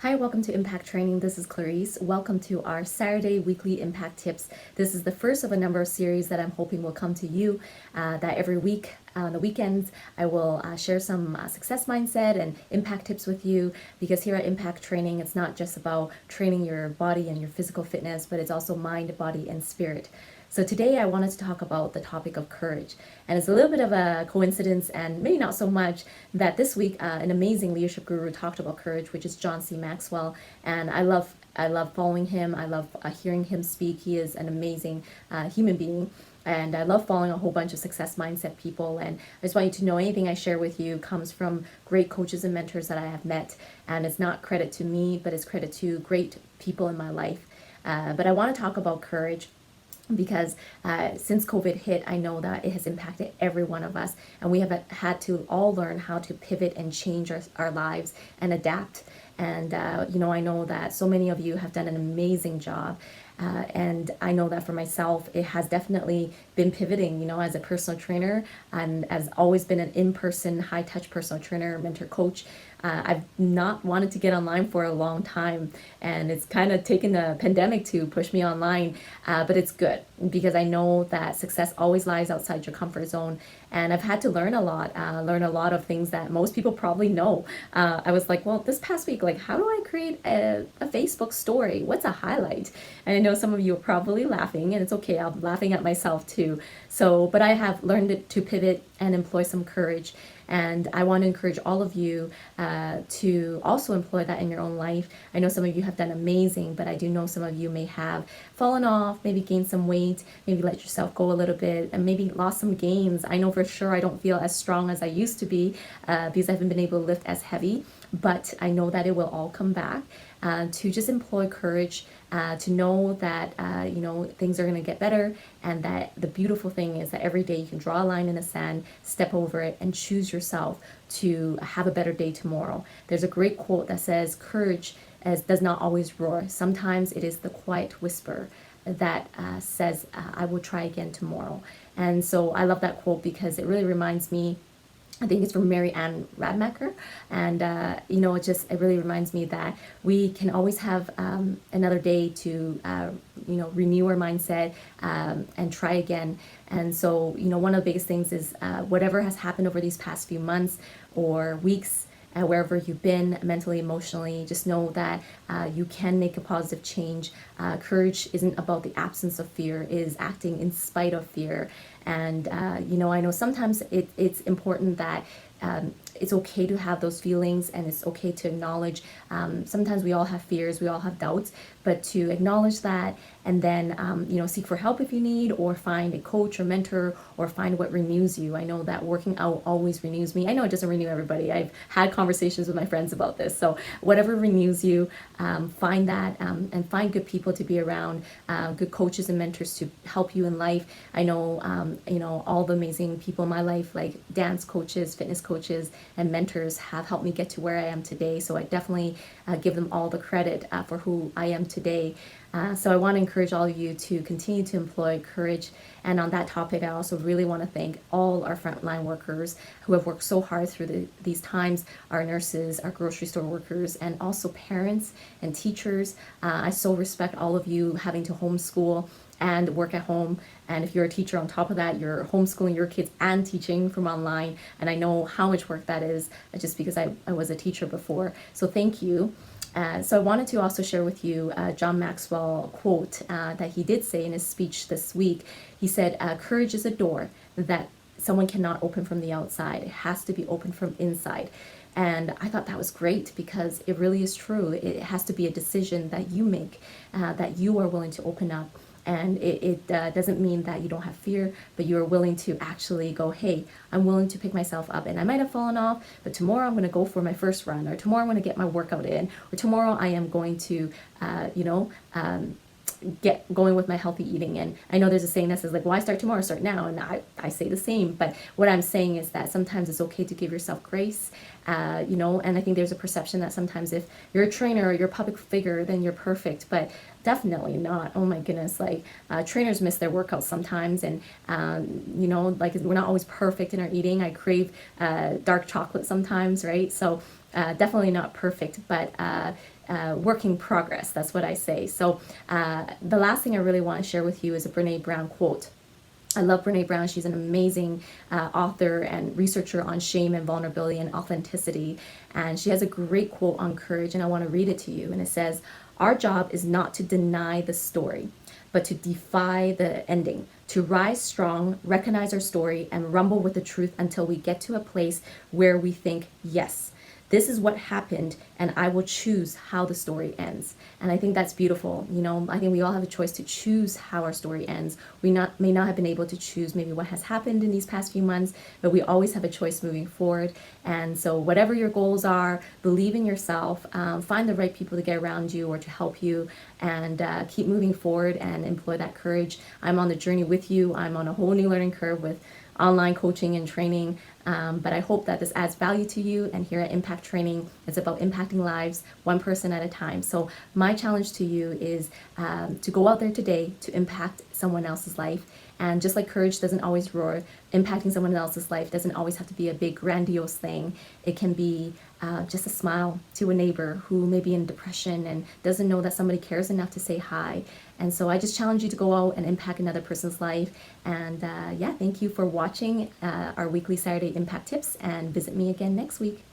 Hi, welcome to Impact Training. This is Clarice. Welcome to our Saturday weekly Impact Tips. This is the first of a number of series that I'm hoping will come to you. That every week on the weekends, I will share some success mindset and impact tips with you. Because here at Impact Training, it's not just about training your body and your physical fitness, but it's also mind, body, and spirit. So today I wanted to talk about the topic of courage. And it's a little bit of a coincidence, and maybe not so much, that this week an amazing leadership guru talked about courage, which is John C. Maxwell. And I love following him. I love hearing him speak. He is an amazing human being. And I love following a whole bunch of success mindset people. And I just want you to know anything I share with you comes from great coaches and mentors that I have met. And it's not credit to me, but it's credit to great people in my life. But I want to talk about courage because since COVID hit, I know that it has impacted every one of us, and we have had to all learn how to pivot and change our lives and adapt. And I know that so many of you have done an amazing job. And I know that for myself, it has definitely been pivoting, as a personal trainer, and has always been an in-person, high-touch personal trainer, mentor, coach. I've not wanted to get online for a long time, and it's kind of taken the pandemic to push me online, but it's good because I know that success always lies outside your comfort zone, and I've had to learn a lot of things that most people probably know. I was like, well, this past week, how do I create a Facebook story? What's a highlight? And I know some of you are probably laughing, and it's okay, I'm laughing at myself too. But I have learned to pivot and employ some courage. And I want to encourage all of you to also employ that in your own life. I know some of you have done amazing, but I do know some of you may have fallen off, maybe gained some weight, maybe let yourself go a little bit, and maybe lost some gains. I know for sure I don't feel as strong as I used to be because I haven't been able to lift as heavy, but I know that it will all come back. To just employ courage, to know that things are going to get better, and that the beautiful thing is that every day you can draw a line in the sand, step over it, and choose yourself to have a better day tomorrow. There's a great quote that says, "Courage does not always roar. Sometimes it is the quiet whisper that says, I will try again tomorrow." And so I love that quote because it really reminds me. I think it's from Mary Ann Radmacher, and it really reminds me that we can always have another day to renew our mindset and try again. And so one of the biggest things is whatever has happened over these past few months or weeks. Wherever you've been mentally, emotionally, just know that you can make a positive change. Courage isn't about the absence of fear, it is acting in spite of fear. And I know sometimes it's important that it's okay to have those feelings, and it's okay to acknowledge. Sometimes we all have fears, we all have doubts, but to acknowledge that, and then seek for help if you need, or find a coach or mentor, or find what renews you. I know that working out always renews me. I know it doesn't renew everybody. I've had conversations with my friends about this. So whatever renews you, find that, and find good people to be around, good coaches and mentors to help you in life. I know all the amazing people in my life, like dance coaches, fitness coaches, and mentors, have helped me get to where I am today. So I definitely give them all the credit for who I am today. So I want to encourage all of you to continue to employ courage. And on that topic, I also really want to thank all our frontline workers who have worked so hard through these times, our nurses, our grocery store workers, and also parents and teachers. I so respect all of you having to homeschool and work at home. And if you're a teacher on top of that, you're homeschooling your kids and teaching from online. And I know how much work that is just because I was a teacher before. So thank you. So I wanted to also share with you John Maxwell quote that he did say in his speech this week. He said, "Courage is a door that someone cannot open from the outside. It has to be opened from inside." And I thought that was great because it really is true. It has to be a decision that you make, that you are willing to open up. And it doesn't mean that you don't have fear, but you are willing to actually go, hey, I'm willing to pick myself up. And I might have fallen off, but tomorrow I'm going to go for my first run, or tomorrow I'm going to get my workout in, or tomorrow I am going to, get going with my healthy eating. And I know there's a saying that says like, why start tomorrow, start now? And I say the same, but what I'm saying is that sometimes it's okay to give yourself grace, and I think there's a perception that sometimes if you're a trainer or you're a public figure, then you're perfect, but definitely not. Oh my goodness, like trainers miss their workouts sometimes, and like we're not always perfect in our eating. I crave dark chocolate sometimes, right? So definitely not perfect, but working progress. That's what I say. So the last thing I really want to share with you is a Brene Brown quote. I love Brene Brown. She's an amazing author and researcher on shame and vulnerability and authenticity. And she has a great quote on courage, and I want to read it to you. And it says, "Our job is not to deny the story, but to defy the ending, to rise strong, recognize our story, and rumble with the truth until we get to a place where we think, yes, this is what happened, and I will choose how the story ends." And I think that's beautiful. I think we all have a choice to choose how our story ends. We may not have been able to choose maybe what has happened in these past few months, but we always have a choice moving forward. And so whatever your goals are, believe in yourself, find the right people to get around you or to help you, and keep moving forward and employ that courage. I'm on the journey with you. I'm on a whole new learning curve with online coaching and training. But I hope that this adds value to you. And here at Impact Training, it's about impacting lives one person at a time. So my challenge to you is to go out there today to impact someone else's life. And just like courage doesn't always roar, impacting someone else's life doesn't always have to be a big grandiose thing. It can be just a smile to a neighbor who may be in depression and doesn't know that somebody cares enough to say hi. And so I just challenge you to go out and impact another person's life. And thank you for watching our weekly Saturday Impact Tips, and visit me again next week.